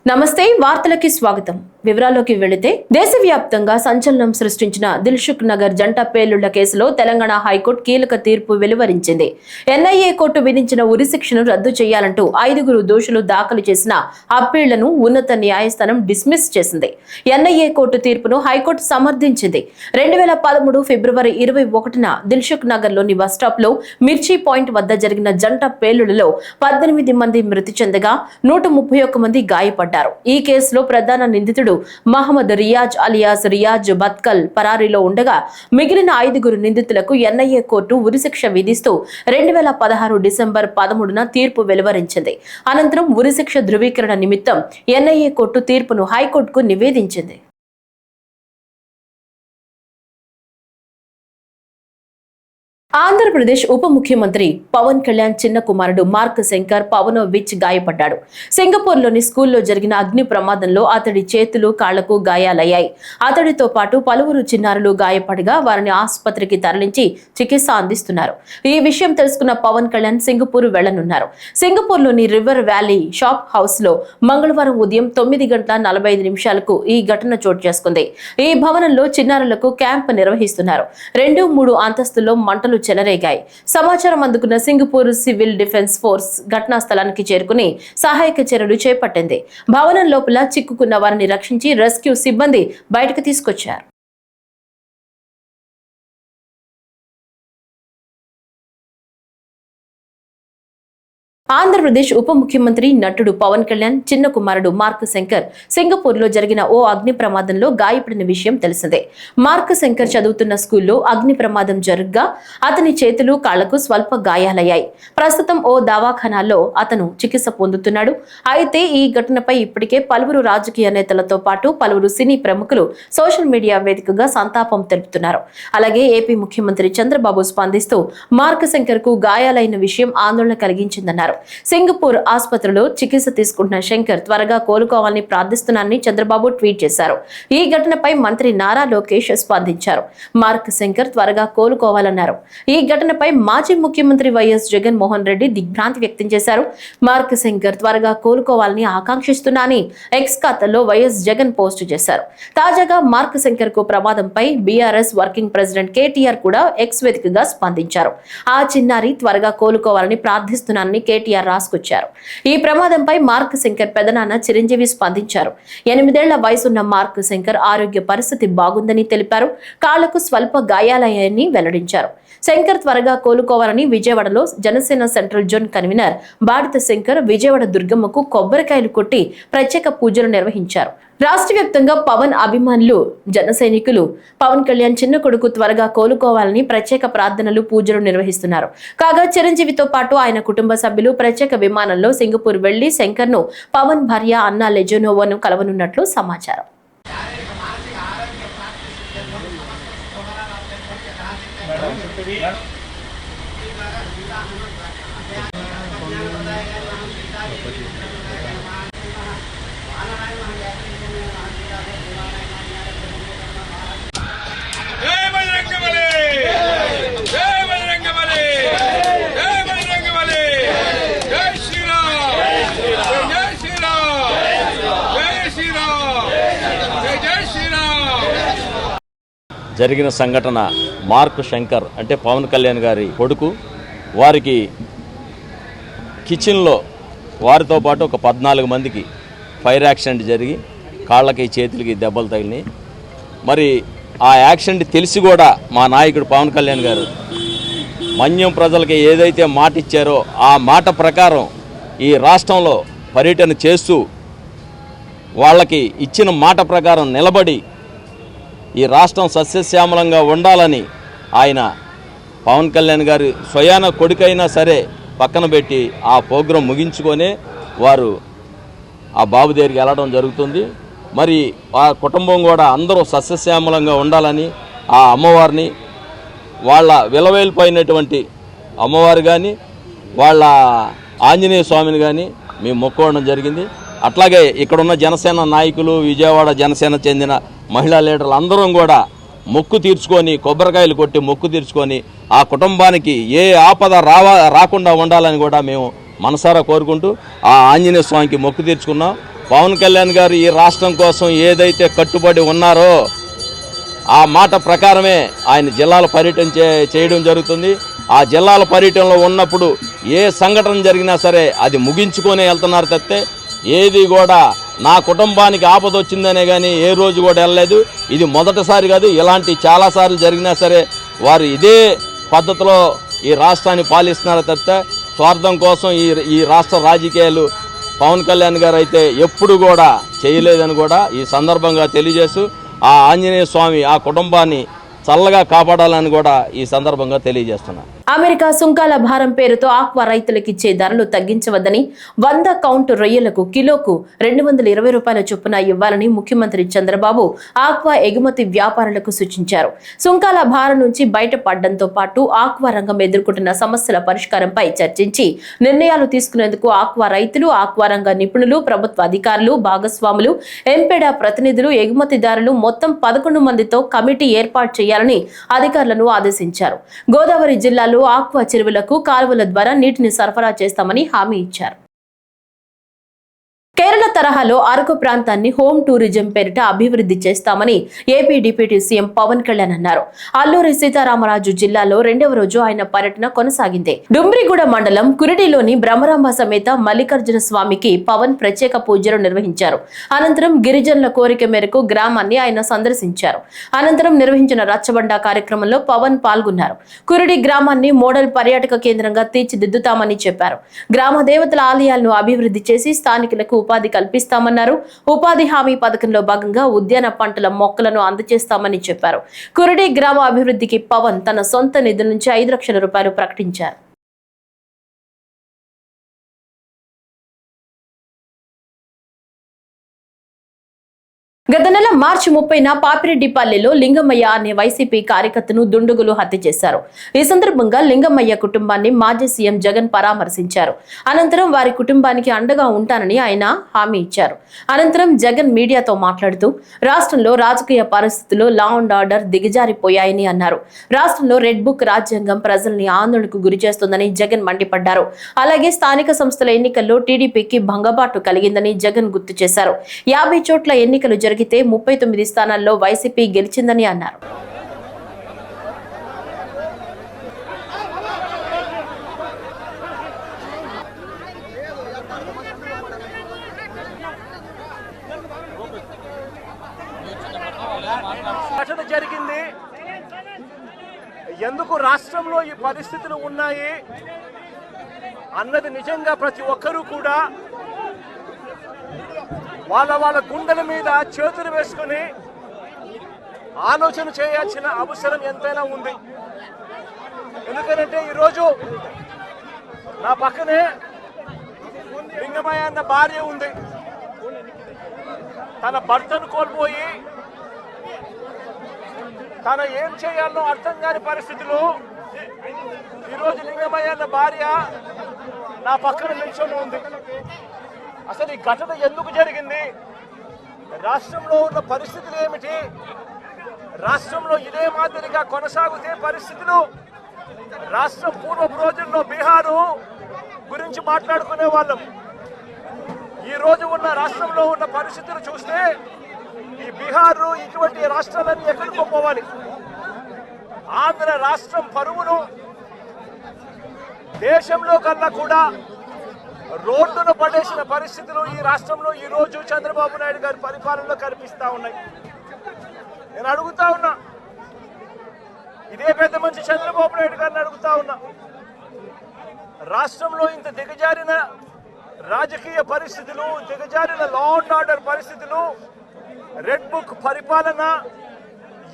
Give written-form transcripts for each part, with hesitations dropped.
నమస్తే వార్తలకి స్వాగతం. వివరాల్లోకి వెళితే దేశవ్యాప్తంగా సంచలనం సృష్టించిన దిల్సుఖ్ నగర్ జంట పేలుళ్ల కేసులో తెలంగాణ హైకోర్టు కీలక తీర్పు వెలువరించింది. ఎన్ఐఏ కోర్టు విధించిన ఉరిశిక్షను రద్దు చేయాలంటూ 5 దోషులు దాఖలు చేసిన అప్పీళ్లను ఉన్నత న్యాయస్థానం డిస్మిస్ చేసింది. ఎన్ఐఏ కోర్టు తీర్పును హైకోర్టు సమర్థించింది. 2013 ఫిబ్రవరి 21న దిల్సుఖ్ నగర్ లోని బస్ స్టాప్ లో మిర్చి పాయింట్ వద్ద జరిగిన జంట పేలుళ్లలో 18 మంది మృతి చెందగా 131 మంది గాయపడ్డారు. ఈ కేసులో ప్రధాన నిందితుడు మహమ్మద్ రియాజ్ అలియాస్ రియాజ్ బత్కల్ పరారీలో ఉండగా మిగిలిన 5 నిందితులకు ఎన్ఐఏ కోర్టు ఉరిశిక్ష విధిస్తూ 2016 డిసెంబర్ 13న తీర్పు వెలువరించింది. అనంతరం ఉరిశిక్ష ధృవీకరణ నిమిత్తం ఎన్ఐఏ కోర్టు తీర్పును హైకోర్టుకు నివేదించింది. ఆంధ్రప్రదేశ్ ఉప ముఖ్యమంత్రి పవన్ కళ్యాణ్ చిన్న కుమారుడు మార్క్ శంకర్ పవనోవిచ్ గాయపడ్డాడు. సింగపూర్లోని స్కూల్లో జరిగిన అగ్ని ప్రమాదంలో అతడి చేతులు కాళ్లకు గాయాలయ్యాయి. అతడితో పాటు పలువురు చిన్నారులు గాయపడగా వారిని ఆసుపత్రికి తరలించి చికిత్స అందిస్తున్నారు. ఈ విషయం తెలుసుకున్న పవన్ కళ్యాణ్ సింగపూర్ వెళ్లనున్నారు. సింగపూర్లోని రివర్ వ్యాలీ షాప్ హౌస్ లో మంగళవారం ఉదయం 9:45 ఈ ఘటన చోటు చేసుకుంది. ఈ భవనంలో చిన్నారులకు క్యాంప్ నిర్వహిస్తున్నారు. 2-3 అంతస్తుల్లో మంటలు చెలరేగాయి. సమాచారం అందుకున్న సింగపూర్ సివిల్ డిఫెన్స్ ఫోర్స్ ఘటనా స్థలానికి చేరుకుని సహాయక చర్యలు చేపట్టింది. భవనం లోపల చిక్కుకున్న వారిని రక్షించి రెస్క్యూ సిబ్బంది బయటకు తీసుకొచ్చారు. ఆంధ్రప్రదేశ్ ఉప ముఖ్యమంత్రి నటుడు పవన్ కళ్యాణ్ చిన్న కుమారుడు మార్క్ శంకర్ సింగపూర్ లో జరిగిన ఓ అగ్ని ప్రమాదంలో గాయపడిన విషయం తెలిసిందే. మార్క్ శంకర్ చదువుతున్న స్కూల్లో అగ్ని ప్రమాదం జరగ్గా అతని చేతులు కాళ్లకు స్వల్ప గాయాలయ్యాయి. ప్రస్తుతం ఓ దవాఖానాలో అతను చికిత్స పొందుతున్నాడు. అయితే ఈ ఘటనపై ఇప్పటికే పలువురు రాజకీయ నేతలతో పాటు పలువురు సినీ ప్రముఖులు సోషల్ మీడియా వేదికగా సంతాపం తెలుపుతున్నారు. అలాగే ఏపీ ముఖ్యమంత్రి చంద్రబాబు స్పందిస్తూ మార్క్ శంకర్ కు గాయాలైన విషయం ఆందోళన కలిగించిందన్నారు. సింగపూర్ ఆసుపత్రిలో చికిత్స తీసుకుంటున్న శంకర్ త్వరగా కోలుకోవాలని ప్రార్థిస్తున్నారని చంద్రబాబు ట్వీట్ చేశారు. ఈ ఘటనపై మంత్రి నారా లోకేష్ స్పందించారు. మార్క్ శంకర్ త్వరగా కోలుకోవాలన్నారు. ఈ ఘటనపై మాజీ ముఖ్యమంత్రి వైఎస్ జగన్మోహన్ రెడ్డి దిగ్భ్రాంతి వ్యక్తం చేశారు. మార్క్ శంకర్ త్వరగా కోలుకోవాలని ఆకాంక్షిస్తున్నానని ఎక్స్ ఖాతాలో వైఎస్ జగన్ పోస్టు చేశారు. తాజాగా మార్క్ శంకర్ కు ప్రమాదంపై బీఆర్ఎస్ వర్కింగ్ ప్రెసిడెంట్ కేటీఆర్ కూడా ఎక్స్ వేదికగా స్పందించారు. ఆ చిన్నారి త్వరగా కోలుకోవాలని ప్రార్థిస్తున్నారని కేటీఆర్ రాసుకొచ్చారు. ఈ ప్రమాదంపై మార్క్ శంకర్ పెదనాన్న చిరంజీవి స్పందించారు. 8 ఏళ్ల వయసున్న మార్క్ శంకర్ ఆరోగ్య పరిస్థితి బాగుందని తెలిపారు. కాళ్లకు స్వల్ప గాయాలయ్యాయని వెల్లడించారు. శంకర్ త్వరగా కోలుకోవాలని విజయవాడలో Janasena central zone convener Badita Shankar Vijayawada దుర్గమ్మకు కొబ్బరికాయలు కొట్టి ప్రత్యేక పూజలు నిర్వహించారు. రాష్ట్ర వ్యాప్తంగా పవన్ అభిమానులు జన సైనికులు పవన్ కళ్యాణ్ చిన్న కొడుకు త్వరగా కోలుకోవాలని ప్రత్యేక ప్రార్థనలు పూజలు నిర్వహిస్తున్నారు. కాగా చిరంజీవితో పాటు ఆయన కుటుంబ సభ్యులు ప్రత్యేక విమానంలో సింగపూర్ వెళ్లి శంకర్ ను పవన్ భార్య అన్నా లెజనోవాను కలవనున్నట్లు సమాచారం. జరిగిన సంఘటన మార్క్ శంకర్ అంటే పవన్ కళ్యాణ్ గారి కొడుకు. వారికి కిచెన్లో వారితో పాటు ఒక 14 మందికి ఫైర్ యాక్సిడెంట్ జరిగి కాళ్ళకి చేతులకి దెబ్బలు తగిలినాయి. మరి ఆ యాక్సిడెంట్ తెలిసి కూడా మా నాయకుడు పవన్ కళ్యాణ్ గారు మన్యం ప్రజలకి ఏదైతే మాట ఇచ్చారో ఆ మాట ప్రకారం ఈ రాష్ట్రంలో పర్యటన చేస్తూ వాళ్ళకి ఇచ్చిన మాట ప్రకారం నిలబడి ఈ రాష్ట్రం సస్యశ్యామలంగా ఉండాలని ఆయన పవన్ కళ్యాణ్ గారి స్వయాన కొడుకైనా సరే పక్కన పెట్టి ఆ ప్రోగ్రాం ముగించుకొనే వారు ఆ బాబు దగ్గరికి వెళ్ళడం జరుగుతుంది. మరి ఆ కుటుంబం కూడా అందరూ సస్యశ్యామలంగా ఉండాలని ఆ అమ్మవారిని వాళ్ళ విలవేలిపోయినటువంటి అమ్మవారు కానీ వాళ్ళ ఆంజనేయ స్వామిని కానీ మేము మొక్కుకోవడం జరిగింది. అట్లాగే ఇక్కడున్న జనసేన నాయకులు విజయవాడ జనసేన చెందిన మహిళా లీడర్లు అందరం కూడా మొక్కు తీర్చుకొని కొబ్బరికాయలు కొట్టి మొక్కు తీర్చుకొని ఆ కుటుంబానికి ఏ ఆపద రాకుండా ఉండాలని కూడా మేము మనసారా కోరుకుంటూ ఆ ఆంజనేయ స్వామికి మొక్కు తీర్చుకున్నాం. పవన్ కళ్యాణ్ గారు ఈ రాష్ట్రం కోసం ఏదైతే కట్టుబడి ఉన్నారో ఆ మాట ప్రకారమే ఆయన జిల్లాల పర్యటన చేయడం జరుగుతుంది. ఆ జిల్లాల పర్యటనలో ఉన్నప్పుడు ఏ సంఘటన జరిగినా సరే అది ముగించుకొని వెళ్తున్నారు తప్పితే ఏది కూడా నా కుటుంబానికి ఆపద వచ్చిందనే కానీ ఏ రోజు కూడా వెళ్ళలేదు. ఇది మొదటిసారి కాదు, ఇలాంటి చాలాసార్లు జరిగినా సరే వారు ఇదే పద్ధతిలో ఈ రాష్ట్రాన్ని పాలిస్తున్నారు తప్పితే స్వార్థం కోసం ఈ రాష్ట్ర రాజకీయాలు పవన్ కళ్యాణ్ గారు అయితే ఎప్పుడు కూడా చేయలేదని కూడా ఈ సందర్భంగా తెలియజేస్తూ ఆ ఆంజనేయ స్వామి ఆ కుటుంబాన్ని చల్లగా కాపాడాలని కూడా ఈ సందర్భంగా తెలియజేస్తున్నారు. అమెరికా సుంకాల భారం పేరుతో ఆక్వా రైతులకు ఇచ్చే ధరలు తగ్గించవద్దని 100 కౌంట్ రొయ్యలకు కిలోకు 220 రూపాయల చొప్పున ఇవ్వాలని ముఖ్యమంత్రి చంద్రబాబు ఆక్వా ఎగుమతి వ్యాపారులకు సూచించారు. సుంకాల భారం నుంచి బయటపడడంతో పాటు ఆక్వా రంగం ఎదుర్కొంటున్న సమస్యల పరిష్కారంపై చర్చించి నిర్ణయాలు తీసుకునేందుకు ఆక్వా రైతులు, ఆక్వా రంగ నిపుణులు, ప్రభుత్వ అధికారులు, భాగస్వాములు, ఎంపెడా ప్రతినిధులు, ఎగుమతిదారులు మొత్తం 11 మందితో కమిటీ ఏర్పాటు చేయాలని అధికారులను ఆదేశించారు. గోదావరి జిల్లాలో ఆక్వా చెరువులకు కాలువల ద్వారా నీటిని సరఫరా చేస్తామని హామీ ఇచ్చారు. కేరళ తరహాలో అరకు ప్రాంతాన్ని హోమ్ టూరిజం పేరిట అభివృద్ధి చేస్తామని AP deputy CM Pawan Kalyan అన్నారు. అల్లూరి సీతారామరాజు జిల్లాలో 2వ రోజు ఆయన పర్యటన కొనసాగింది. డుమ్రిగూడ మండలం కురిడిలోని బ్రహ్మరాంబ సమేత మల్లికార్జున స్వామికి పవన్ ప్రత్యేక పూజలు నిర్వహించారు. అనంతరం గిరిజనుల కోరిక మేరకు గ్రామాన్ని ఆయన సందర్శించారు. అనంతరం నిర్వహించిన రచ్చబండ కార్యక్రమంలో పవన్ పాల్గొన్నారు. కురిడి గ్రామాన్ని మోడల్ పర్యాటక కేంద్రంగా తీర్చిదిద్దుతామని చెప్పారు. గ్రామ దేవతల ఆలయాలను అభివృద్ధి చేసి స్థానికులకు ఉపాధి కల్పిస్తామన్నారు. ఉపాధి హామీ పథకంలో భాగంగా ఉద్యాన పంటల మొక్కలను అందజేస్తామని చెప్పారు. కురిడి గ్రామ అభివృద్ధికి పవన్ తన సొంత నిధుల నుంచి 5 లక్షల రూపాయలు ప్రకటించారు. గత నెల మార్చి 30న పాపిరెడ్డిపల్లిలో లింగమయ్య అనే వైసీపీ కార్యకర్తను దుండగులు హత్య చేశారు. ఈ సందర్భంగా లింగమయ్య కుటుంబాన్ని మాజీ సీఎం జగన్ పరామర్శించారు. అనంతరం వారి కుటుంబానికి అండగా ఉంటానని ఆయన హామీ ఇచ్చారు. అనంతరం జగన్ మీడియాతో మాట్లాడుతూ రాష్ట్రంలో రాజకీయ పరిస్థితుల్లో లా అండ్ ఆర్డర్ దిగజారిపోయాయని అన్నారు. రాష్ట్రంలో రెడ్ బుక్ రాజ్యాంగం ప్రజల్ని ఆందోళనకు గురి చేస్తోందని జగన్ మండిపడ్డారు. అలాగే స్థానిక సంస్థల ఎన్నికల్లో టీడీపీకి భంగపాటు కలిగిందని జగన్ గుర్తు చేశారు. 50 చోట్ల ఎన్నికలు జరిగితే 39 స్థానాల్లో వైసీపీ గెలిచిందని అన్నారు. జరిగింది ఎందుకు రాష్ట్రంలో ఈ పరిస్థితులు ఉన్నాయి అన్నది నిజంగా ప్రతి ఒక్కరూ కూడా వాళ్ళ గుండెల మీద చేతులు వేసుకుని ఆలోచన చేయాల్సిన అవసరం ఎంతైనా ఉంది. ఎందుకంటే ఈరోజు నా పక్కనే లింగమయ్య అన్న భార్య ఉంది. తన భర్తను కోల్పోయి తన ఏం చేయాలో అర్థం కాని పరిస్థితిలో ఈరోజు లింగమయ్య అన్న భార్య నా పక్కన నిల్చొని ఉంది. అసలు ఈ ఘటన ఎందుకు జరిగింది, రాష్ట్రంలో ఉన్న పరిస్థితులు ఏమిటి, రాష్ట్రంలో ఇదే మాదిరిగా కొనసాగితే పరిస్థితులు రాష్ట్రం పూర్వపు రోజుల్లో బీహారు గురించి మాట్లాడుకునే వాళ్ళం. ఈ రోజు ఉన్న రాష్ట్రంలో ఉన్న పరిస్థితులు చూస్తే ఈ బీహారు ఇటువంటి రాష్ట్రాలన్నీ ఎక్కడికో పోవాలి. ఆంధ్ర రాష్ట్రం పరువును దేశంలో కన్నా కూడా రోడ్డును పడేసిన పరిస్థితులు ఈ రాష్ట్రంలో ఈ రోజు చంద్రబాబు నాయుడు గారి పరిపాలనలో కనిపిస్తా ఉన్నాయి. నేను అడుగుతా ఉన్నా, ఇదే పెద్ద మనిషి చంద్రబాబు నాయుడు గారిని అడుగుతా ఉన్నా, రాష్ట్రంలో ఇంత దిగజారిన రాజకీయ పరిస్థితులు, దిగజారిన లా అండ్ ఆర్డర్ పరిస్థితులు, రెడ్ బుక్ పరిపాలన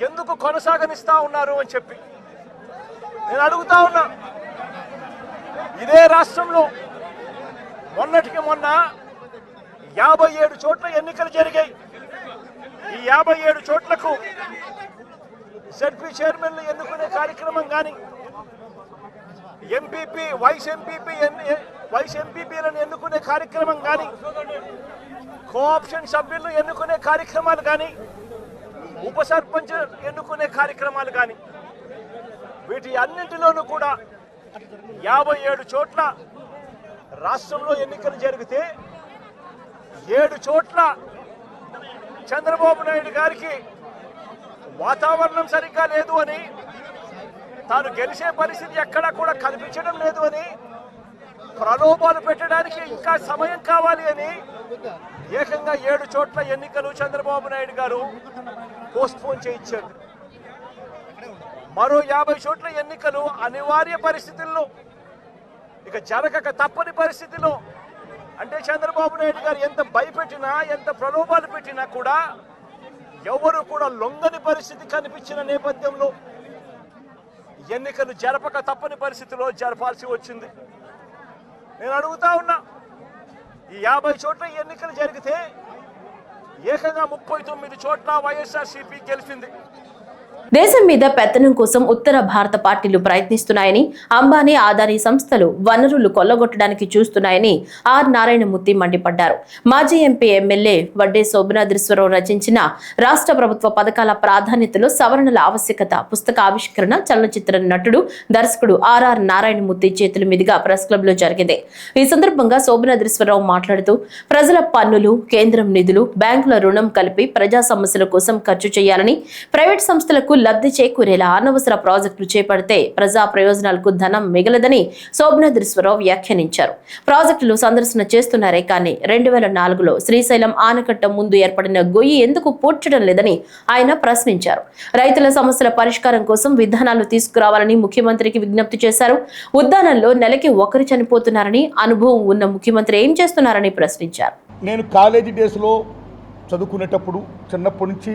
ఎందుకు కొనసాగనిస్తా ఉన్నారు అని చెప్పి నేను అడుగుతా ఉన్నా. ఇదే రాష్ట్రంలో మొన్నటికి మొన్న 57 చోట్ల ఎన్నికలు జరిగాయి. ఈ 57 చోట్లకు జడ్పీ చైర్మన్లు ఎన్నుకునే కార్యక్రమం కానీ, ఎంపీపీ వైస్ ఎంపీపీలను ఎన్నుకునే కార్యక్రమం కానీ, కోఆప్షన్ సభ్యులను ఎన్నుకునే కార్యక్రమాలు కానీ, ఉప సర్పంచ్ ఎన్నుకునే కార్యక్రమాలు కానీ, వీటి అన్నింటిలోనూ కూడా 57 చోట్ల రాష్ట్రంలో ఎన్నికలు జరిగితే 7 చోట్ల చంద్రబాబు నాయుడు గారికి వాతావరణం సరిగ్గా లేదు అని, తాను గెలిచే పరిస్థితి ఎక్కడా కూడా కనిపించడం లేదు అని, ప్రలోభాలు పెట్టడానికి ఇంకా సమయం కావాలి అని ఏకంగా 7 చోట్ల ఎన్నికలు చంద్రబాబు నాయుడు గారు పోస్ట్పోన్ చేయించారు. మరో 50 చోట్ల ఎన్నికలు అనివార్య పరిస్థితుల్లో, ఇక జరగక తప్పని పరిస్థితిలో, అంటే చంద్రబాబు నాయుడు గారు ఎంత భయపెట్టినా ఎంత ప్రలోభాలు పెట్టినా కూడా ఎవరు కూడా లొంగని పరిస్థితి కనిపించిన నేపథ్యంలో ఎన్నికలు జరపక తప్పని పరిస్థితిలో జరపాల్సి వచ్చింది. నేను అడుగుతా ఉన్నా, ఈ 50 చోట్ల ఎన్నికలు జరిగితే ఏకంగా 39 చోట్ల వైఎస్ఆర్సీపీ గెలిచింది. దేశం మీద పెత్తనం కోసం ఉత్తర భారత పార్టీలు ప్రయత్నిస్తున్నాయని, అంబానీ ఆదానీ సంస్థలు వనరులు కొల్లగొట్టడానికి చూస్తున్నాయని ఆర్ నారాయణమూర్తి మండిపడ్డారు. మాజీ ఎంపీ ఎమ్మెల్యే వడ్డే శోభనాద్రీశ్వరరావు రచించిన రాష్ట్ర ప్రభుత్వ పథకాల ప్రాధాన్యతలో సవరణల ఆవశ్యకత పుస్తక ఆవిష్కరణ చలనచిత్ర నటుడు దర్శకుడు ఆర్ఆర్ నారాయణమూర్తి చేతుల మీదుగా ప్రెస్ క్లబ్ లో జరిగింది. ఈ సందర్భంగా శోభనాద్రీశ్వరరావు మాట్లాడుతూ, ప్రజల పన్నులు, కేంద్రం నిధులు, బ్యాంకుల రుణం కలిపి ప్రజా సమస్యల కోసం ఖర్చు చేయాలని, ప్రైవేట్ సంస్థలకు లబ్ధి చేకూరేలా అనవసర ప్రాజెక్టులు చేపడితే ప్రజా ప్రయోజనాలకు ధనం మిగలదని శోభనాద్రీశ్వరరావు వ్యాఖ్యానించారు. ప్రాజెక్టులు సందర్శన చేస్తున్నారే కానీ 2004లో శ్రీశైలం ఆనకట్ట ముందు ఏర్పడిన గొయ్యి ఎందుకు పూడ్చడం లేదని ఆయన ప్రశ్నించారు. రైతుల సమస్యల పరిష్కారం కోసం విధానాలు తీసుకురావాలని ముఖ్యమంత్రికి విజ్ఞప్తి చేశారు. ఉద్దానంలో నెలకి ఒకరు చనిపోతున్నారని, అనుభవం ఉన్న ముఖ్యమంత్రి ఏం చేస్తున్నారని ప్రశ్నించారు. నేను కాలేజీ డేస్లో చదువుకునేటప్పుడు చిన్నప్పటి నుంచి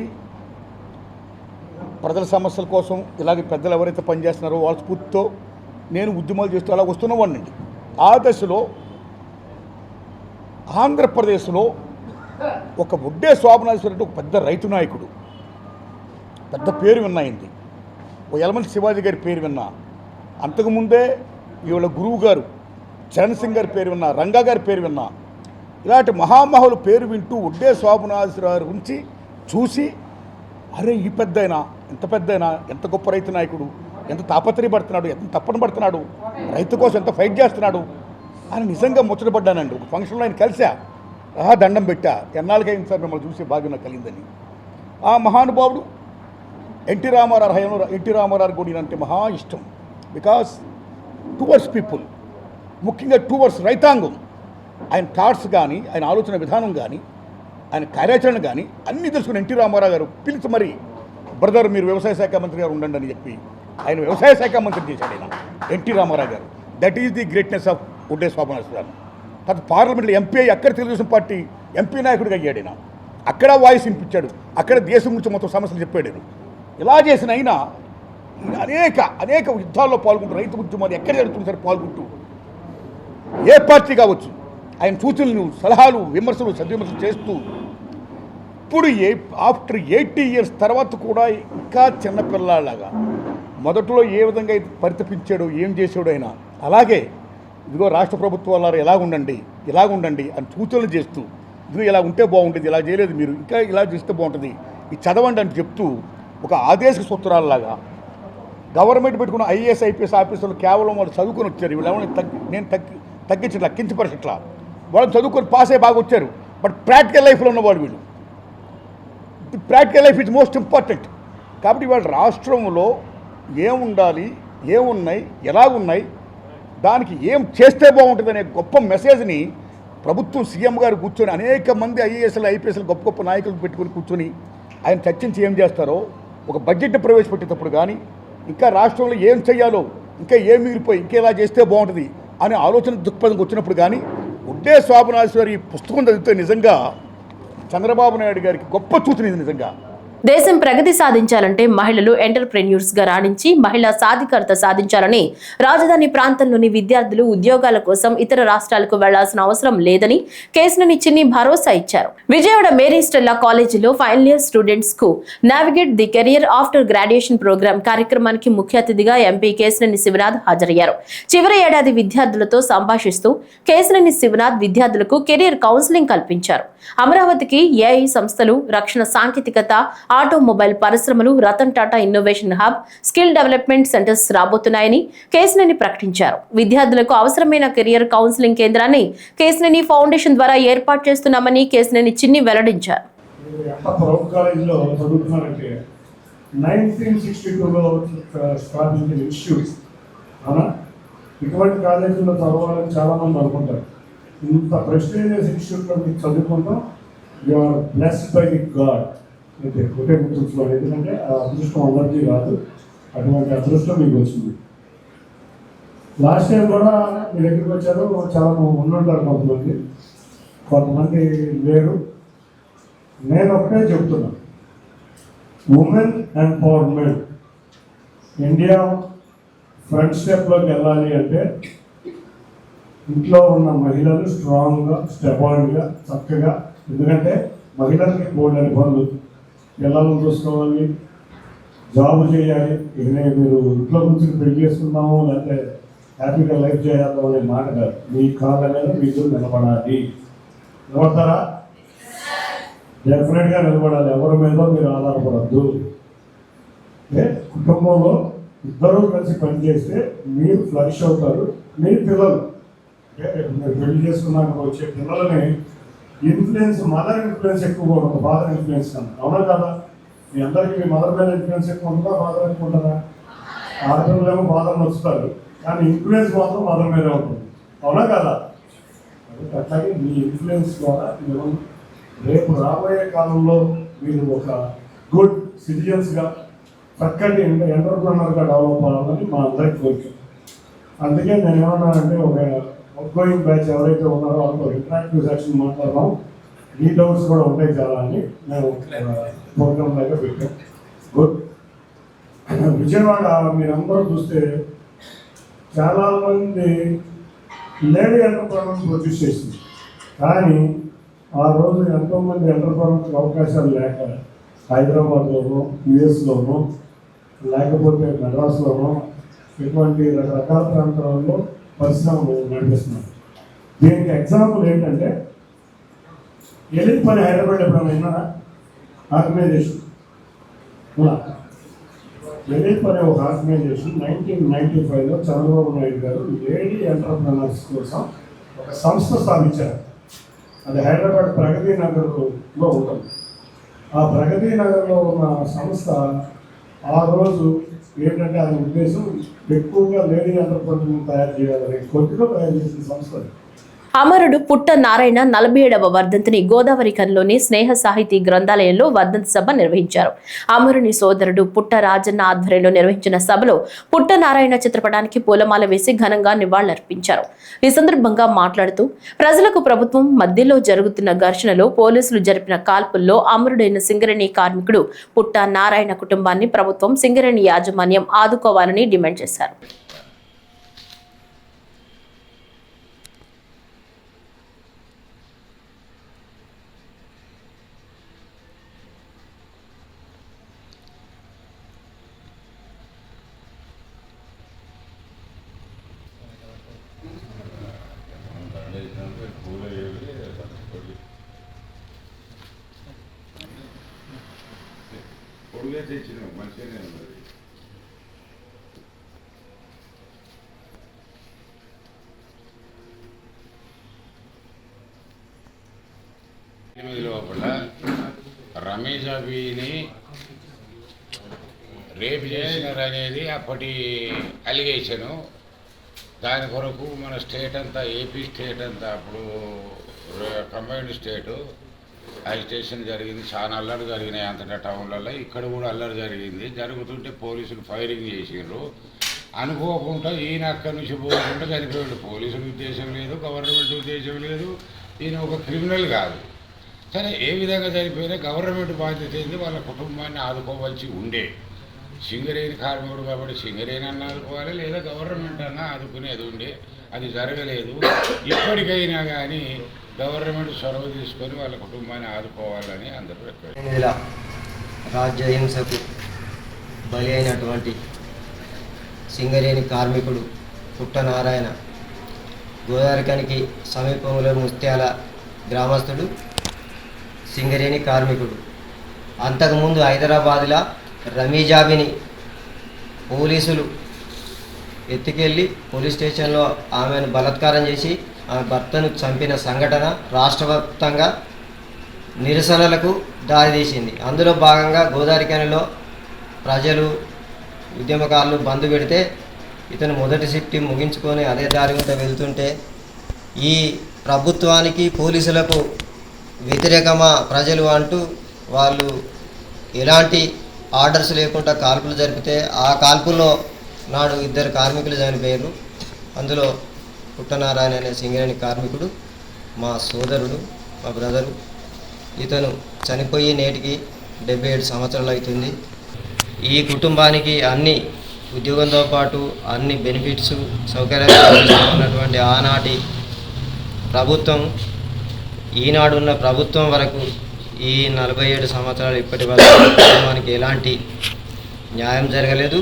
ప్రజల సమస్యల కోసం ఇలాగే పెద్దలు ఎవరైతే పనిచేస్తున్నారో వాళ్ళ స్ఫూర్తితో నేను ఉద్యమాలు చేస్తూ అలా వస్తున్నవాడినండి. ఆ దశలో ఆంధ్రప్రదేశ్లో ఒక వడ్డే శోభనాద్రీశ్వరరావు ఒక పెద్ద రైతు నాయకుడు, పెద్ద పేరు విన్నాయింది. ఓ యలమంచి శివాజీ గారి పేరు విన్నా, అంతకుముందే ఈవిడ గురువు గారు చరణ్ సింగ్ గారి పేరు విన్నా, రంగా గారి పేరు విన్నా. ఇలాంటి మహామహుల పేరు వింటూ వడ్డే శోభనాద్రీశ్వరరావు గురించి చూసి, అరే ఈ పెద్దయినా ఎంత పెద్దయినా ఎంత గొప్ప రైతు నాయకుడు, ఎంత తాపత్రయపడుతున్నాడు, ఎంత తప్పన పడుతున్నాడు, రైతు కోసం ఎంత ఫైట్ చేస్తున్నాడు అని నిజంగా ముచ్చటపడ్డానండి. ఒక ఫంక్షన్లో ఆయన కలిసా, దండం పెట్టా, ఎన్నాళ్ళకైంది సార్ మిమ్మల్ని చూసి భాగ్యం నాకు కలిగిందని. ఆ మహానుభావుడు ఎన్టీ రామారావు హయాంలో ఎన్టీ రామారావు కూడా అంటే మహా ఇష్టం. బికాస్ టువర్డ్స్ పీపుల్, ముఖ్యంగా టువర్డ్స్ రైతాంగం, ఆయన థాట్స్ కానీ, ఆయన ఆలోచన విధానం కానీ, ఆయన కార్యాచరణ కానీ అన్నీ తెలుసుకుని ఎన్టీ రామారావు గారు పిలిచి మరి, బ్రదర్ మీరు వ్యవసాయ శాఖ మంత్రి గారు ఉండండి అని చెప్పి ఆయన వ్యవసాయ శాఖ మంత్రి చేశాడు ఆయన ఎన్టీ రామారావు గారు. That is the greatness of Vadde Sobhanadreeswararao. తర్వాత పార్లమెంట్లో ఎంపీ అక్కడ తెలుగుదేశం పార్టీ ఎంపీ నాయకుడిగా అయ్యాడు ఆయన. అక్కడ వాయిస్ వినిపించాడు, అక్కడ దేశం గురించి మొత్తం సమస్యలు చెప్పాడు. ఇలా చేసిన అయినా అనేక యుద్ధాల్లో పాల్గొంటూ, రైతు ఉద్యమాలు ఎక్కడ జరుగుతుంది సరే పాల్గొంటూ, ఏ పార్టీ కావచ్చు ఆయన సూచనలు, సలహాలు, విమర్శలు, సద్విమర్శలు చేస్తూ ఇప్పుడు ఆఫ్టర్ 80 years తర్వాత కూడా ఇంకా చిన్నపిల్లలాగా మొదట్లో ఏ విధంగా అయితే పరితపించాడో, ఏం చేసాడో అయినా అలాగే ఇదిగో రాష్ట్ర ప్రభుత్వాలు ఇలాగుండండి అని సూచనలు చేస్తూ, ఇదిగో ఇలా ఉంటే బాగుంటుంది, ఇలా చేయలేదు మీరు, ఇంకా ఇలా చేస్తే బాగుంటుంది, ఇది చదవండి అని చెప్తూ ఒక ఆదేశ సూత్రాలలాగా గవర్నమెంట్ పెట్టుకున్న ఐఏఎస్ ఐపీఎస్ ఆఫీసర్లు కేవలం వాళ్ళు చదువుకొని వచ్చారు. వీళ్ళు నేను తగ్గించట్లా, కించపరచట్లా, వాళ్ళు చదువుకొని పాస్ అయ్యి బాగా వచ్చారు. బట్ ప్రాక్టికల్ లైఫ్లో ఉన్నవాళ్ళు వీళ్ళు. Practical life is most important. కాబట్టి వాళ్ళ రాష్ట్రంలో ఏముండాలి, ఏమున్నాయి, ఎలాగున్నాయి, దానికి ఏం చేస్తే బాగుంటుంది అనే గొప్ప మెసేజ్ని ప్రభుత్వం సీఎం గారు కూర్చొని అనేక మంది ఐఏఎస్లు ఐపీఎస్లు గొప్ప గొప్ప నాయకులు పెట్టుకొని కూర్చొని ఆయన చర్చించి ఏం చేస్తారో, ఒక బడ్జెట్ని ప్రవేశపెట్టేటప్పుడు కానీ, ఇంకా రాష్ట్రంలో ఏం చేయాలో, ఇంకా ఏం మిగిలిపోయి ఇంకా ఇలా చేస్తే బాగుంటుంది అనే ఆలోచన దృక్పథంకి వచ్చినప్పుడు కానీ వడ్డే శోభనాద్రీశ్వరరావు ఈ పుస్తకం చదివితే నిజంగా చంద్రబాబు నాయుడు గారికి గొప్ప సూచన ఇది నిజంగా. దేశం ప్రగతి సాధించాలంటే మహిళలు ఎంటర్‌ప్రెన్యూర్స్ గా రాణించి మహిళా సాధికారత సాధించాలని, రాజధాని ప్రాంతంలోని విద్యార్థులు ఉద్యోగాల కోసం ఇతర రాష్ట్రాలకు వెళ్లాల్సిన అవసరం లేదని కేశినేని చిన్ని భరోసా ఇచ్చారు. విజయవాడ మేరీ స్టెల్లా కాలేజీలో ఫైనల్ ఇయర్ స్టూడెంట్స్ కు navigate the career after graduation program కార్యక్రమానికి ముఖ్య అతిథిగా ఎంపీ కేశినేని శివనాథ్ హాజరయ్యారు. చివరి ఏడాది విద్యార్థులతో సంభాషిస్తూ కేశినేని శివనాథ్ విద్యార్థులకు కెరియర్ కౌన్సిలింగ్ కల్పించారు. అమరావతికి ఏఐ సంస్థలు, రక్షణ సాంకేతికత, ఆటోమొబైల్ పరిశ్రమలు, Ratan Tata innovation hub, skill development centers రాబోతున్నాయని కేశినేని ప్రకటించారు. విద్యార్థులకు అవసరమైన కెరియర్ కౌన్సిలింగ్ కేంద్రాన్ని కేశినేని ఫౌండేషన్ ద్వారా ఏర్పాటు చేస్తున్నామని కేశినేని చిన్ని వెల్లడించారు. 1962లో స్థాపించిన ఇన్స్టిట్యూట్ అవునా. ఇటువంటి కాలేజీలో చదవాలని చాలామంది అనుకుంటారు. ఇంత ప్రెస్టీజియస్ ఇన్స్టిట్యూట్లో మీకు చదువుకుంటాం, you are blessed by the God. అయితే ఒకటే గుర్తుంచుకోవాలి, ఎందుకంటే ఆ అదృష్టం అందరికీ రాదు. అటువంటి అదృష్టం మీకు వచ్చింది. లాస్ట్ టైం కూడా మీ దగ్గరికి వచ్చారు, చాలా ఉండుంటారు కొంతమంది లేరు. నేను ఒకటే చెప్తున్నా, ఉమెన్ ఎంపవర్మెంట్ ఇండియా ఫ్రంట్ స్టెప్లోకి వెళ్ళాలి అంటే ఇంట్లో ఉన్న మహిళలు స్ట్రాంగ్గా, స్టెబాయిడ్గా, చక్కగా, ఎందుకంటే మహిళలకి బోల్డని పనులు, పిల్లలను చూసుకోవాలి, జాబ్ చేయాలి. ఇక మీరు ఇంట్లో కూర్చొని పెళ్లి చేసుకుందాము లేకపోతే హ్యాపీగా లైఫ్ చేయాలి అనే మాట కాదు. మీ కాళ్ళ మీద మీరు నిలబడాలి. నిలబడతారా? డెఫినెట్గా నిలబడాలి. ఎవరి మీద మీరు ఆధారపడద్దు. కుటుంబంలో ఇద్దరూ కలిసి పనిచేస్తే మీరు ఫ్లరిష్ అవుతారు. మీ పిల్లలు మీరు పెళ్లి చేసుకున్నాక వచ్చే పిల్లలని ఇన్ఫ్లుయెన్స్, మదర్ ఇన్ఫ్లుయెన్స్ ఎక్కువగా ఉంటుంది ఫాదర్ ఇన్ఫ్లుయెన్స్ కన్నా. అవునా కదా? మీ అందరికీ మీ మదర్ మీద ఇన్ఫ్లుయెన్స్ ఎక్కువ ఉంటుందా, ఫాదర్ ఎక్కువ ఉంటుందా? ఆడపిల్లలేమో ఫాదర్ నచ్చుతారు, కానీ ఇన్ఫ్లుయెన్స్ మాత్రం మదర్ మీదే ఉంటుంది. అవునా కదా? అట్లాగే మీ ఇన్ఫ్లుయెన్స్ ద్వారా రేపు రాబోయే కాలంలో మీరు ఒక గుడ్ సిటిజన్స్గా, చక్కటి ఎంటర్ప్రెనర్గా డెవలప్ అవ్వాలని మా అందరికీ కోరిక. అందుకే నేను ఏమన్నానంటే, ఒక అవుట్గోయింగ్ బ్యాచ్ ఎవరైతే ఉన్నారో వాళ్ళతో ఇంటరాక్టివ్ సెక్షన్ మాట్లాడదాం, ఈ డౌట్స్ కూడా ఉంటాయి చాలా అని మేము ప్రోగ్రామ్ లాగా పెట్టాం. గుడ్. విజయవాడ మీరందరూ చూస్తే చాలామంది లేడీ ఎంటర్ప్రెనర్స్ ప్రొడ్యూస్ చేసింది, కానీ ఆ రోజు ఎంతోమంది ఎంటర్ప్రెనర్స్కి అవకాశాలు లేక హైదరాబాద్లోనూ, యుఎస్లోనూ, లేకపోతే మెడ్రాస్లోనూ ఇటువంటి రకరకాల ప్రాంతాలలో పరిశ్రమలు నడిపిస్తున్నారు. దీనికి ఎగ్జాంపుల్ ఏంటంటే, ఎలిట్ పని హైదరాబాద్ ఎప్పుడైనా విన్నారా? ఆర్గనైజేషన్ ఎలిట్ పని ఒక ఆర్గనైజేషన్ 1995లో చంద్రబాబు నాయుడు గారు లేడీ ఎంటర్ప్రెనర్స్ కోసం ఒక సంస్థ స్థాపించారు. అది హైదరాబాద్ ప్రగతి నగర్లో ఉంటుంది. ఆ ప్రగతి నగర్లో ఉన్న సంస్థ ఆ రోజు ఏంటంటే ఆయన ఉద్దేశం ఎక్కువగా లేడీ ఎంటర్ప్రెనర్లను తయారు చేయాలని కొద్దిగా తయారు చేసిన సంస్థ. అమరుడు పుట్ట నారాయణ 47వ వర్ధంతిని గోదావరి కనిలోని స్నేహ సాహితీ గ్రంథాలయంలో వర్ధంతి సభ నిర్వహించారు. అమరుని సోదరుడు పుట్ట రాజన్న ఆధ్వర్యంలో నిర్వహించిన సభలో పుట్ట నారాయణ చిత్రపటానికి పూలమాల వేసి ఘనంగా నివాళులర్పించారు. ఈ సందర్భంగా మాట్లాడుతూ, ప్రజలకు ప్రభుత్వం మధ్యలో జరుగుతున్న ఘర్షణలో పోలీసులు జరిపిన కాల్పుల్లో అమరుడైన సింగరేణి కార్మికుడు పుట్ట నారాయణ కుటుంబాన్ని ప్రభుత్వం, సింగరేణి యాజమాన్యం ఆదుకోవాలని డిమాండ్ చేశారు. పొడిగా తెచ్చిన మంచిగానే ఉన్నది. లోపల రమేష్ అభిని రేపు చేసినారు అనేది అప్పటి అలిగేషను. దాని కొరకు మన స్టేట్ అంతా, ఏపీ స్టేట్ అంతా, అప్పుడు కంబైన్డ్ స్టేటు అజిటేషన్ జరిగింది. చాలా అల్లరి జరిగినాయి అంతటా టౌన్లలో. ఇక్కడ కూడా అల్లరి జరిగింది. జరుగుతుంటే పోలీసులు ఫైరింగ్ చేసిండ్రు. అనుకోకుండా ఈయన అక్కడి నుంచి పోకుండా చనిపోయాడు. పోలీసుల ఉద్దేశం లేదు, గవర్నమెంట్ ఉద్దేశం లేదు. ఈయన ఒక క్రిమినల్ కాదు. సరే, ఏ విధంగా చనిపోయినా గవర్నమెంట్ బాధ్యత ఏంది, వాళ్ళ కుటుంబాన్ని ఆదుకోవాల్సి ఉండే. సింగరేణి కార్మికుడు కాబట్టి సింగరేణి అన్న ఆదుకోవాలి, లేదా గవర్నమెంట్ అన్న ఆదుకునేది ఉండే. అది జరగలేదు. ఇప్పటికైనా కానీ గవర్నమెంట్ చొరవ తీసుకొని వాళ్ళ కుటుంబాన్ని ఆదుకోవాలని అందరూ రిక్వెస్ట్. రాజ్యహింసకు బలి అయినటువంటి సింగరేణి కార్మికుడు పుట్ట నారాయణ గోదావరికనికి సమీపంలో ముత్యాల గ్రామస్తుడు, సింగరేణి కార్మికుడు. అంతకుముందు హైదరాబాద్లో రమీజాబిని పోలీసులు ఎత్తుకెళ్ళి పోలీస్ స్టేషన్లో ఆమెను బలాత్కారం చేసి ఆమె భర్తను చంపిన సంఘటన రాష్ట్రవ్యాప్తంగా నిరసనలకు దారితీసింది. అందులో భాగంగా గోదావరిఖనిలో ప్రజలు ఉద్యమకారులు బంద్ పెడితే ఇతను మొదటి షిఫ్ట్ ముగించుకొని అదే దారి వెంట వెళ్తుంటే ఈ ప్రభుత్వానికి పోలీసులకు వ్యతిరేకమా ప్రజలు అంటూ వాళ్ళు ఎలాంటి ఆర్డర్స్ లేకుండా కాల్పులు జరిపితే ఆ కాల్పుల్లో నాడు 2 కార్మికులు చనిపోయారు. అందులో పుట్టనారాయణ అనే సింగరేణి కార్మికుడు మా సోదరుడు, మా బ్రదరు. ఇతను చనిపోయి నేటికి 77 సంవత్సరాలు అవుతుంది. ఈ కుటుంబానికి అన్ని ఉద్యోగంతో పాటు అన్ని బెనిఫిట్స్ సౌకర్యాలు ఉన్నటువంటి ఆనాటి ప్రభుత్వం ఈనాడున్న ప్రభుత్వం వరకు ఈ 47 సంవత్సరాలు ఇప్పటి వరకు కుటుంబానికి ఎలాంటి న్యాయం జరగలేదు.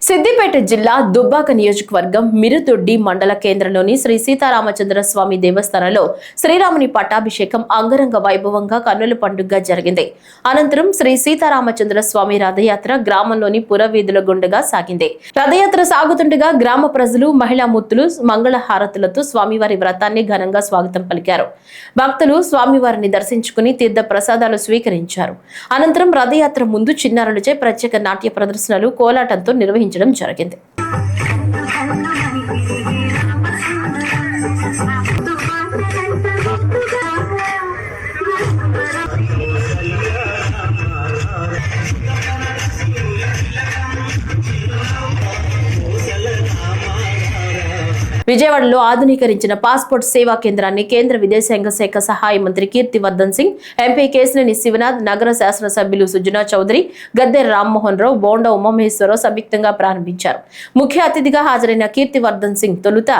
సిద్దిపేట జిల్లా దుబ్బాక నియోజకవర్గం మిరుదొడ్డి మండల కేంద్రంలోని శ్రీ సీతారామచంద్ర స్వామి దేవస్థానంలో శ్రీరాముని పట్టాభిషేకం అంగరంగ వైభవంగా కన్నుల పండుగగా జరిగింది. అనంతరం శ్రీ సీతారామచంద్ర స్వామి రథయాత్ర గ్రామంలోని పురవీధుల గుండగా సాగింది. రథయాత్ర సాగుతుండగా గ్రామ ప్రజలు, మహిళా మూర్తులు మంగళ హారతులతో స్వామివారి వ్రతాన్ని ఘనంగా స్వాగతం పలికారు. భక్తులు స్వామివారిని దర్శించుకుని తీర్థ ప్రసాదాలు స్వీకరించారు. అనంతరం రథయాత్ర ముందు చిన్నారులచే ప్రత్యేక నాట్య ప్రదర్శనలు, కోలాటంతో నిర్వహించారు. జరిగింది. విజయవాడలో ఆధునీకరించిన పాస్పోర్ట్ సేవా కేంద్రాన్ని కేంద్ర విదేశాంగ శాఖ సహాయ మంత్రి కీర్తివర్ధన్ సింగ్, ఎంపీ కేశినేని శివనాథ్, నగర శాసనసభ్యులు సుజనా చౌదరి, గద్దె రామ్మోహన్ రావు, బోండా ఉమామహేశ్వరరావు సంయుక్తంగా ప్రారంభించారు. ముఖ్య అతిథిగా హాజరైన కీర్తివర్ధన్ సింగ్ తొలుత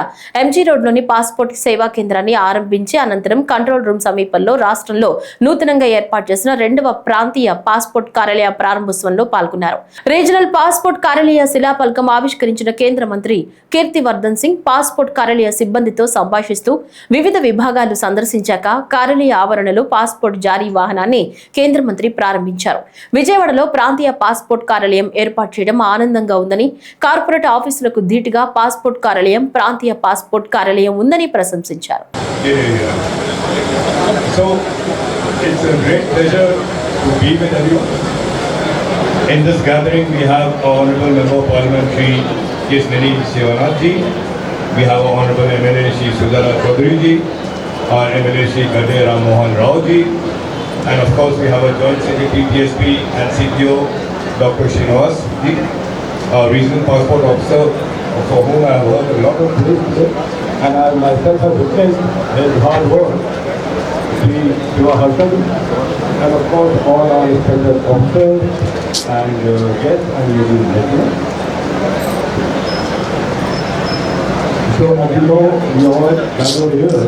ఎంజీ రోడ్లోని పాస్పోర్ట్ సేవా కేంద్రాన్ని ఆరంభించి అనంతరం కంట్రోల్ రూమ్ సమీపంలో రాష్ట్రంలో నూతనంగా ఏర్పాటు చేసిన 2వ ప్రాంతీయ పాస్పోర్ట్ కార్యాలయ ప్రారంభోత్సవంలో పాల్గొన్నారు. రీజనల్ పాస్పోర్ట్ కార్యాలయ శిలాఫలకం ఆవిష్కరించిన కేంద్ర మంత్రి కీర్తివర్ధన్ సింగ్ పాస్పోర్ట్ కార్యాలయ సిబ్బందితో సంభాషిస్తూ వివిధ విభాగాలు సందర్శించాక కార్యాలయ ఆవరణలో పాస్పోర్ట్ జారీ వాహనాన్ని కేంద్ర మంత్రి ప్రారంభించారు. విజయవాడలో ప్రాంతీయ పాస్పోర్ట్ కార్యాలయం ఏర్పాటు చేయడం ఆనందంగా ఉందని, కార్పొరేట్ ఆఫీసులకు ధీటుగా పాస్పోర్ట్ కార్యాలయం, ప్రాంతీయ పాస్పోర్ట్ కార్యాలయం ఉందని ప్రశంసించారు. In this gathering, we have Honorable Member of Parliament Shri Keesneni Shivanath ji, we have Honorable MLA Shri Sudhara Chaudhary ji, our MLA Shri Gadde Ram Mohan Rao ji, and of course we have a Joint Secretary PSP and CTO Dr. Srinivas ji, our Regional Passport Officer, for whom I have worked a lot of things, and I myself have witnessed his hard work. Shri Shivahartan, and of course all our respected officers and guests and ladies and gentlemen. So as you know, we all gathered here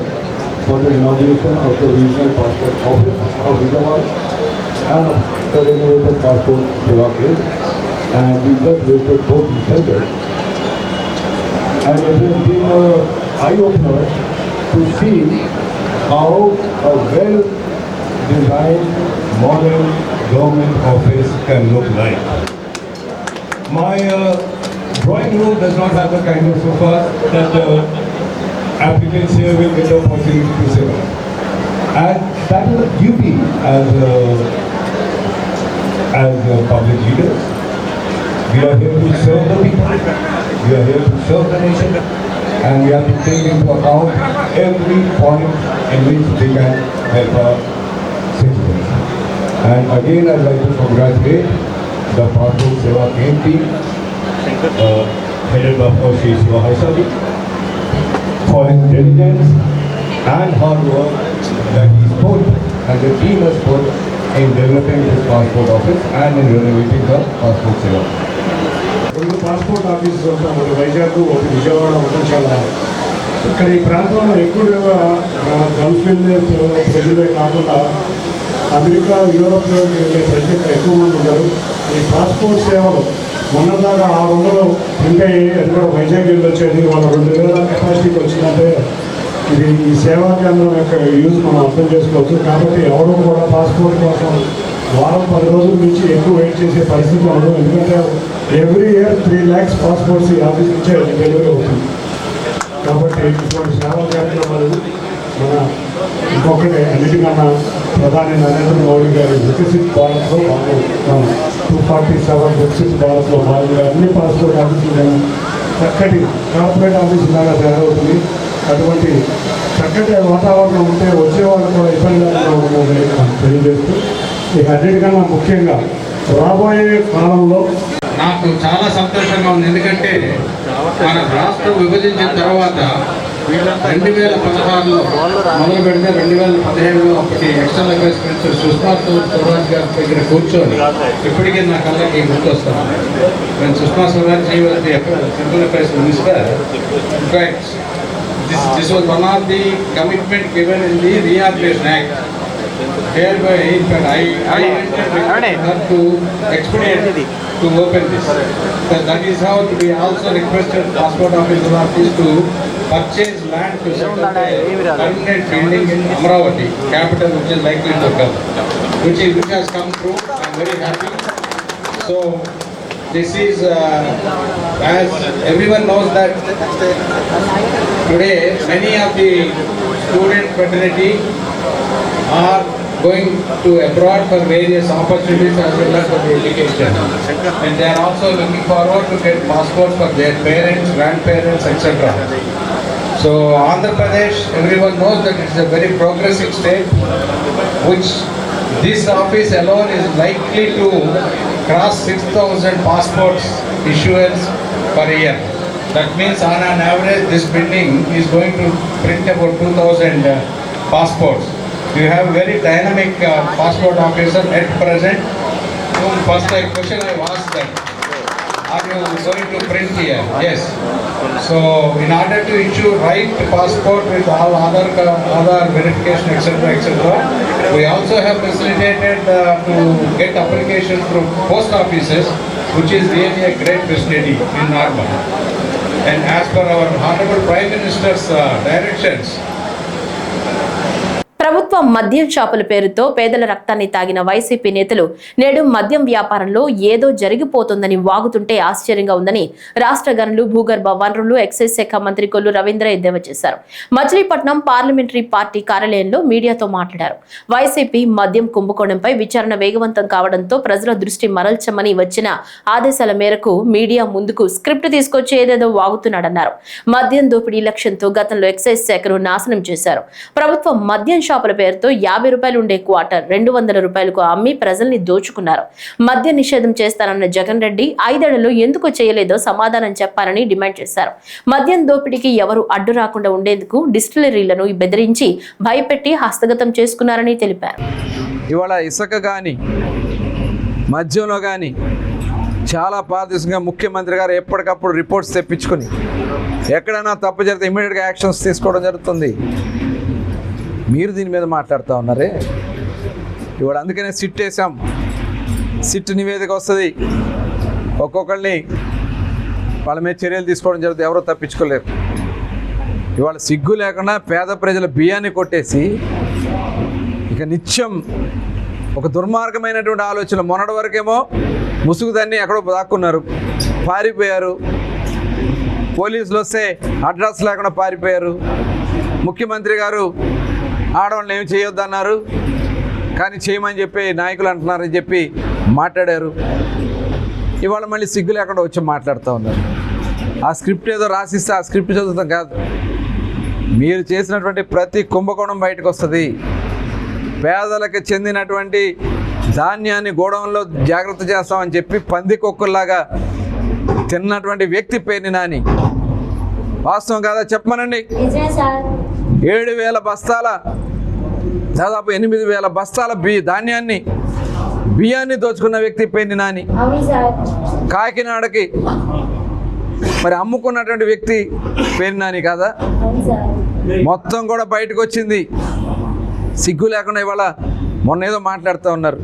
for the inauguration of the Regional Passport Office of Vijayawada and the renovated passport seva case, and we just visited both the centers. And it has been an eye-opener to see how a well-designed modern government office can look like. My drawing room does not have the kind of sofas that the applicants here will get the opportunity to sit on. And that is a duty as public leaders. We are here to serve the people, we are here to serve the nation, and we have to take into account every point in which they can help our citizens. And again, I'd like to congratulate the Passport Seva Camp team, headed by Shri Shivahartan, for his diligence and hard work that he's put and the team has put in developing this passport office and in renovating the passport seva. Passport office ఒకటి వైజాగ్, ఒకటి విజయవాడ, ఒకటి చాలా ఇక్కడ ఈ ప్రాంతంలో ఎక్కువగా Gulf వెళ్ళే ప్రజలే కాకుండా అమెరికా, యూరోప్లో వెళ్ళే ప్రజలు ఎక్కువ మంది ఉన్నారు. ఈ పాస్పోర్ట్ సేవలు మొన్నదాకా 600 ఉంటాయి, అది కూడా వైజాగ్ వెళ్ళి వచ్చేది. వాళ్ళ 2000 కెపాసిటీకి వచ్చిందంటే ఇది ఈ సేవా కేంద్రం యొక్క యూజ్ మనం అర్థం చేసుకోవచ్చు. కాబట్టి ఎవరు కూడా పాస్పోర్ట్ కోసం వారం 10 రోజుల నుంచి ఎక్కువ వెయిట్ చేసే పరిస్థితి ఉండదు. ఎందుకంటే ఎవ్రీ ఇయర్ 3 lakhs పాస్పోర్ట్స్ ఈ ఆఫీస్ నుంచే డెలివరీ అవుతుంది. కాబట్టి ఇటువంటి సేవా కార్యక్రమాలు మన ఇంకొకటి అన్నిటికన్నా ప్రధాని నరేంద్ర మోడీ గారి వికసిత్ భారత్లో 247 వికసిత్ భారత్లో భాగంగా అన్ని పాస్పోర్ట్ ఆఫీసులు చక్కటి కార్పొరేట్ ఆఫీసు లాగా తయారవుతుంది. అటువంటి చక్కటి వాతావరణం ఉంటే వచ్చేవాళ్ళు కూడా ఇబ్బంది లేకుండా ఉంటుందని తెలియజేస్తూ, ఇక అన్నిటికన్నా ముఖ్యంగా రాబోయే కాలంలో నాకు చాలా సంతోషంగా ఉంది. ఎందుకంటే మన రాష్ట్రం విభజించిన తర్వాత 2016లో మొదలు పెడితే 2017లో అప్పటి external affairs minister Sushma Swaraj గారి దగ్గర కూర్చొని ఇప్పటికీ నా కళ్ళకి గుర్తొస్తాను. Sushma Swaraj central affairs minister, in fact this was one of the commitment given in the Reorganization Act. Thereby, in fact, I requested her to expedite to open this. So that is how we also requested Passport Office to purchase land to set up a permanent building in Amravati, capital which is likely to come, which has come through. I am very happy. So this is, as everyone knows that today many of the student fraternity are going to abroad for various opportunities as well as for the education, and they are also looking forward to get passports for their parents, grandparents, etc. So Andhra Pradesh, everyone knows that it is a very progressive state, which this office alone is likely to cross 6,000 passports issuance per year. That means on an average this building is going to print about 2,000 passports. You have very dynamic passport officer at present. First question I asked them, are you going to print here? Yes. So in order to issue right passport with all other verification, etc., we also have facilitated to get applications through post offices, which is really a great facility in Normal. And as per our Honorable Prime Minister's directions, ప్రభుత్వం మద్యం షాపుల పేరుతో పేదల రక్తాన్ని తాగిన YCP నేతలు నేడు మద్యం వ్యాపారంలో ఏదో జరిగిపోతుందని వాగుతుంటే ఆశ్చర్యంగా ఉందని రాష్ట్ర గనులు, భూగర్భ వనరులు, ఎక్సైజ్ శాఖ మంత్రి కొల్లు రవీంద్ర ఎద్దేవా చేశారు. మచిలీపట్నం పార్లమెంటరీ పార్టీ కార్యాలయంలో మీడియాతో మాట్లాడారు. వైసీపీ మద్యం కుంభకోణంపై విచారణ వేగవంతం కావడంతో ప్రజల దృష్టి మరల్చమని వచ్చిన ఆదేశాల మేరకు మీడియా ముందుకు స్క్రిప్ట్ తీసుకొచ్చి ఏదేదో వాగుతున్నాడన్నారు. మద్యం దోపిడీ లక్ష్యంతో గతంలో ఎక్సైజ్ శాఖను నాశనం చేశారు. ప్రభుత్వం మద్యం షాపుల పేరుతో 50 రూపాయలు ఉండే క్వార్టర్ 200 రూపాయలకు అమ్మి ప్రజల్ని దోచుకున్నారు. మద్య నిషేధం చేస్తానన్న జగన్ రెడ్డి 5 ఏళ్లలో ఎందుకు చేయలేదో సమాధానం చెప్పాలని డిమాండ్ చేశారు. మద్యం దోపిడీకి ఎవరు అడ్డు రాకుండా ఉండేందుకు డిస్టిలరీలను బెదిరించి భయపెట్టి హస్తగతం చేసుకున్నారని తెలిపారు. ఇవాళ ఇసుక కానీ మద్యంలో కానీ చాలా పారదర్శకంగా ముఖ్యమంత్రి గారు ఎప్పటికప్పుడు రిపోర్ట్స్ తెప్పించుకొని ఎక్కడైనా తప్పు జరిగితే ఇమీడియట్గా యాక్షన్స్ తీసుకోవడం జరుగుతుంది. మీరు దీని మీద మాట్లాడుతూ ఉన్నారే. ఇవాళ అందుకనే సిట్ వేసాం. సిట్ నివేదిక వస్తుంది, ఒక్కొక్కరిని వాళ్ళ మీద చర్యలు తీసుకోవడం జరుగుతుంది. ఎవరో తప్పించుకోలేరు. ఇవాళ సిగ్గు లేకుండా పేద ప్రజల బియ్యాన్ని కొట్టేసి ఇక నిత్యం ఒక దుర్మార్గమైనటువంటి ఆలోచన. మొన్నటి వరకేమో ముసుగుదాన్ని ఎక్కడో దాక్కున్నారు, పారిపోయారు. పోలీసులు వస్తే అడ్రస్ లేకుండా పారిపోయారు. ముఖ్యమంత్రి గారు ఆడవాళ్ళని ఏమి చేయొద్దన్నారు, కానీ చేయమని చెప్పి నాయకులు అంటున్నారని చెప్పి మాట్లాడారు. ఇవాళ మళ్ళీ సిగ్గు లేకుండా వచ్చి మాట్లాడుతూ ఉన్నారు. ఆ స్క్రిప్ట్ ఏదో రాసిస్తే ఆ స్క్రిప్ట్ చదువుతాం కాదు. మీరు చేసినటువంటి ప్రతి కుంభకోణం బయటకు వస్తుంది. పేదలకు చెందినటువంటి ధాన్యాన్ని గోడౌన్లో జాగ్రత్త చేస్తామని చెప్పి పందికొక్కుల్లాగా తిన్నటువంటి వ్యక్తి పేరుని నాని. వాస్తవం కాదా చెప్పమనండి. 7,000 బస్తాల, దాదాపు 8,000 బస్తాల బియ్యాన్ని దోచుకున్న వ్యక్తి పేరుని నాని. కాకినాడకి మరి అమ్ముకున్నటువంటి వ్యక్తి పేరుని నాని కాదా? మొత్తం కూడా బయటకు వచ్చింది. సిగ్గు లేకుండా ఇవాళ మొన్న ఏదో మాట్లాడుతూ ఉన్నారు.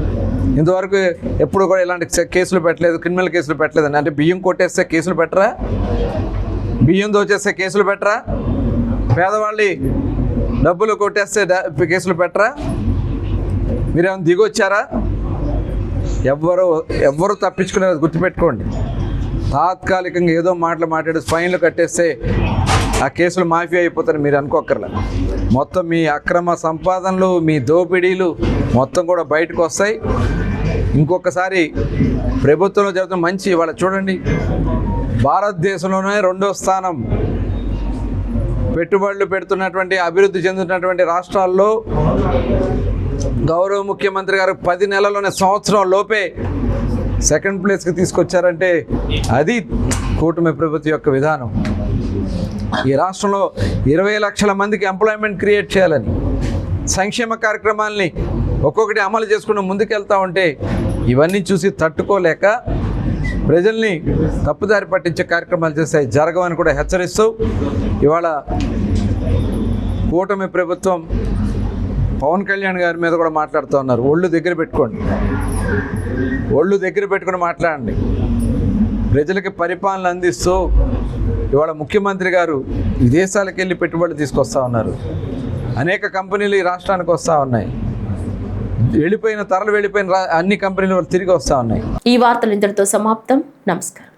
ఇంతవరకు ఎప్పుడు కూడా ఇలాంటి కేసులు పెట్టలేదు, క్రిమినల్ కేసులు పెట్టలేదండి. అంటే బియ్యం కొట్టేస్తే కేసులు పెట్టరా? బియ్యం దోచేస్తే కేసులు పెట్టరా? పేదవాళ్ళి డబ్బులు కొట్టేస్తే కేసులు పెట్టరా? మీరేమైనా దిగొచ్చారా? ఎవ్వరు తప్పించుకునేది గుర్తుపెట్టుకోండి. తాత్కాలికంగా ఏదో మాట్లాడి ఫైన్లు కట్టేస్తే ఆ కేసులు మాఫీ అయిపోతారని మీరు అనుకోక్కర్లే. మొత్తం మీ అక్రమ సంపాదనలు, మీ దోపిడీలు మొత్తం కూడా బయటకు వస్తాయి. ఇంకొకసారి ప్రభుత్వంలో జరుగుతున్న మంచి ఇవాళ చూడండి, భారతదేశంలోనే 2వ స్థానం పెట్టుబడులు పెడుతున్నటువంటి, అభివృద్ధి చెందుతున్నటువంటి రాష్ట్రాల్లో గౌరవ ముఖ్యమంత్రి గారు 10 నెలల్లోనే, సంవత్సరం లోపే సెకండ్ ప్లేస్కి తీసుకొచ్చారంటే అది కూటమి ప్రభుత్వం యొక్క విధానం. ఈ రాష్ట్రంలో 20 లక్షల మందికి ఎంప్లాయ్మెంట్ క్రియేట్ చేయాలని సంక్షేమ కార్యక్రమాల్ని ఒక్కొక్కటి అమలు చేసుకుంటూ ముందుకెళ్తా ఉంటే ఇవన్నీ చూసి తట్టుకోలేక ప్రజల్ని తప్పుదారి పట్టించే కార్యక్రమాలు చేస్తాయి, జరగవని కూడా హెచ్చరిస్తూ ఇవాళ కూటమి ప్రభుత్వం పవన్ కళ్యాణ్ గారి మీద కూడా మాట్లాడుతూ ఉన్నారు. ఒళ్ళు దగ్గర పెట్టుకోండి, ఒళ్ళు దగ్గర పెట్టుకుని మాట్లాడండి. ప్రజలకి పరిపాలన అందిస్తూ ఇవాళ ముఖ్యమంత్రి గారు విదేశాలకు వెళ్ళి పెట్టుబడులు తీసుకొస్తా ఉన్నారు. అనేక కంపెనీలు ఈ రాష్ట్రానికి వస్తూ ఉన్నాయి. తరలు వెళ్ళిపోయిన అన్ని కంపెనీలు తిరిగి వస్తూ ఉన్నాయి. ఈ వార్తలు ఇంతటితో సమాప్తం. నమస్కారం.